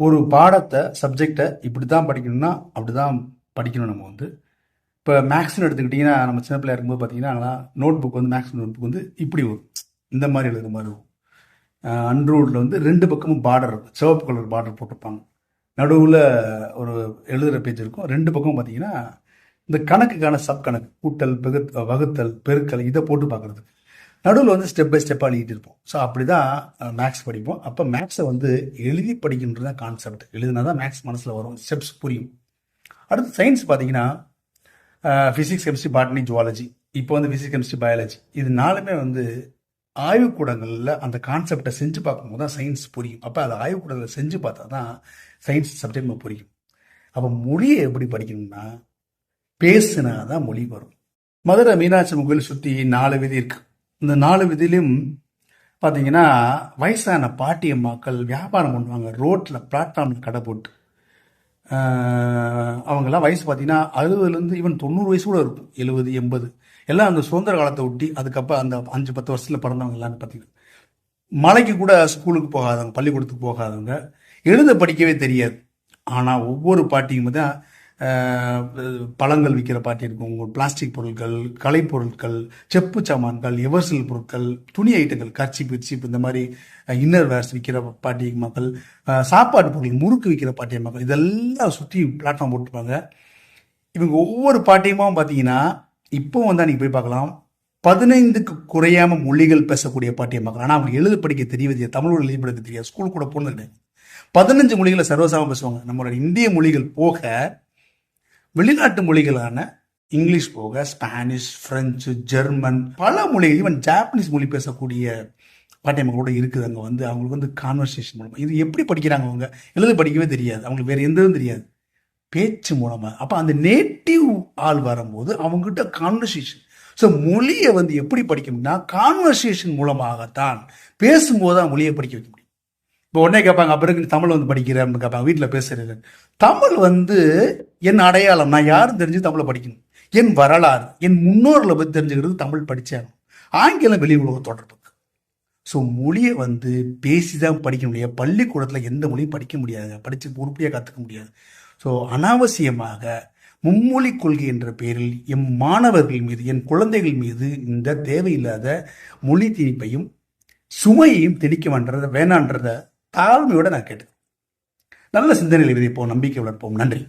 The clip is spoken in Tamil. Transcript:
ஒரு பாடத்தை சப்ஜெக்டை இப்படி தான் படிக்கணும்னா அப்படி தான் படிக்கணும். நம்ம வந்து இப்போ மேக்ஸ்னு எடுத்துக்கிட்டிங்கன்னா நம்ம சின்ன பிள்ளையா இருக்கும்போது பார்த்தீங்கன்னா நோட் புக் வந்து மேக்ஸ் நோட் புக் வந்து இப்படி வரும், இந்த மாதிரி எழுதுகிற மாதிரி வரும். அன்ரூல்டில் வந்து ரெண்டு பக்கமும் பார்டர் இருக்கும், சிவப்பு கலர் பார்டர் போட்டிருப்பாங்க. நடுவில் ஒரு எழுதுகிற பேஜ் இருக்கும். ரெண்டு பக்கமும் பார்த்தீங்கன்னா இந்த கணக்குக்கான சப் கணக்கு, கூட்டல் வகுத்தல் பெருக்கல் இதை போட்டு பார்க்குறதுக்கு நடுவில் வந்து ஸ்டெப் பை ஸ்டெப்பாக எழுதிட்டு இருப்போம். ஸோ அப்படி தான் மேக்ஸ் படிப்போம். அப்போ மேக்ஸை வந்து எழுதி படிக்கின்றது தான் கான்செப்ட். எழுதினா தான் மேக்ஸ் மனசில் வரும், ஸ்டெப்ஸ் புரியும். அடுத்து சயின்ஸ் பார்த்தீங்கன்னா ஃபிசிக்ஸ், கெமிஸ்ட்ரி, பாட்னி, ஜுவாலஜி. இப்போ வந்து ஃபிசிக்ஸ், கெமிஸ்ட்ரி, பயாலஜி இது நாலுமே வந்து ஆய்வுக்கூடங்களில் அந்த கான்செப்டை செஞ்சு பார்க்கும்போது தான் சயின்ஸ் புரியும். அப்போ அதை ஆய்வுக்கூடங்களில் செஞ்சு பார்த்தா தான் சயின்ஸ் சப்ஜெக்ட் நம்ம புரியும். அப்போ மொழியை எப்படி படிக்கணும்னா பேசுனா தான் மொழி வரும். மதுரை மீனாட்சி அம்மன் கோயில் சுற்றி 4 விதி இருக்கு. இந்த 4 விதியிலும் பார்த்தீங்கன்னா வயசான பாட்டியம்மாக்கள் வியாபாரம் பண்ணுவாங்க. ரோட்டில் பிளாட்ஃபார்மில் கடை போட்டு அவங்கெல்லாம் வயசு பார்த்தீங்கன்னா 60லேருந்து ஈவன் 90 வயசு கூட இருக்கும், 70, 80 எல்லாம் அந்த சுதந்திர காலத்தை ஒட்டி. அதுக்கப்புறம் அந்த 5-10 வருஷத்தில் பிறந்தவங்க எல்லாமே பார்த்தீங்கன்னா மலைக்கு கூட ஸ்கூலுக்கு போகாதவங்க, பள்ளிக்கூடத்துக்கு போகாதவங்க, எழுத படிக்கவே தெரியாது. ஆனால் ஒவ்வொரு பாட்டியும் தான் பழங்கள் விற்கிற பாட்டி இருக்கும், பிளாஸ்டிக் பொருட்கள், கலைப்பொருட்கள், செப்பு சாமான்கள், எவர்சில் பொருட்கள், துணி ஐட்டங்கள், கர்ச்சிப் இந்த மாதிரி இன்னர் வேர்ஸ் விற்கிற பாட்டி மக்கள், சாப்பாடு பொருள், முறுக்கு விற்கிற பாட்டிய மக்கள், இதெல்லாம் சுற்றி பிளாட்ஃபார்ம் போட்டுருப்பாங்க. இவங்க ஒவ்வொரு பாட்டியமும் பார்த்தீங்கன்னா இப்போ வந்தால் நீங்கள் போய் பார்க்கலாம், 15க்கு குறையாம மொழிகள் பேசக்கூடிய பாட்டிய மக்கள். ஆனால் அவங்க எழுத படிக்க தெரியாது, தமிழோட எழுதி படிக்க தெரியாது, ஸ்கூல் கூட போனது கிடையாது. 15 மொழிகளை சர்வசாம பேசுவாங்க. நம்மளோட இந்திய மொழிகள் போக வெளிநாட்டு மொழிகளான இங்கிலீஷ் போக ஸ்பானிஷ், பிரெஞ்சு, ஜெர்மன், பல மொழிகள், ஈவன் ஜாப்பனீஸ் மொழி பேசக்கூடிய பாட்டியம்மா கூட இருக்குது. அங்கே வந்து அவங்களுக்கு வந்து கான்வர்சேஷன் மூலமாக இது எப்படி படிக்கிறாங்க, அவங்க எழுத படிக்கவே தெரியாது, அவங்களுக்கு வேறு எந்த இதுவும் தெரியாது, பேச்சு மூலமாக. அப்போ அந்த நேட்டிவ் ஆள் வரும்போது அவங்ககிட்ட கான்வர்சேஷன். ஸோ மொழியை வந்து எப்படி படிக்கணும்னா கான்வர்சேஷன் மூலமாகத்தான், பேசும்போது தான் மொழியை படிக்க வைக்க முடியும். இப்போ உடனே கேட்பாங்க, அப்புறம் தமிழ் வந்து படிக்கிறேன் அப்படின்னு கேட்பாங்க, வீட்டில் பேசுறது. தமிழ் வந்து என் அடையாளம், நான் யாரும் தெரிஞ்சு தமிழை படிக்கணும், என் வரலாறு, என் முன்னோர்களை பற்றி தெரிஞ்சுக்கிறது தமிழ் படித்தேன். ஆங்கிலம் வெளி உலக தொடர்புக்கு. ஸோ மொழியை வந்து பேசி தான் படிக்க முடியாது. பள்ளிக்கூடத்தில் எந்த மொழியும் படிக்க முடியாது, படித்து உருப்படியாக கற்றுக்க முடியாது. ஸோ அனாவசியமாக மும்மொழி கொள்கை என்ற பெயரில் என் மாணவர்கள் மீது, என் குழந்தைகள் மீது இந்த தேவையில்லாத மொழி திணிப்பையும் சுமையையும் திணிக்க வேணான்றத தாழ்மையோட நான் கேட்டேன். நல்ல சிந்தனைகளை விதைப்போம், நம்பிக்கை வளர்ப்போம். நன்றி.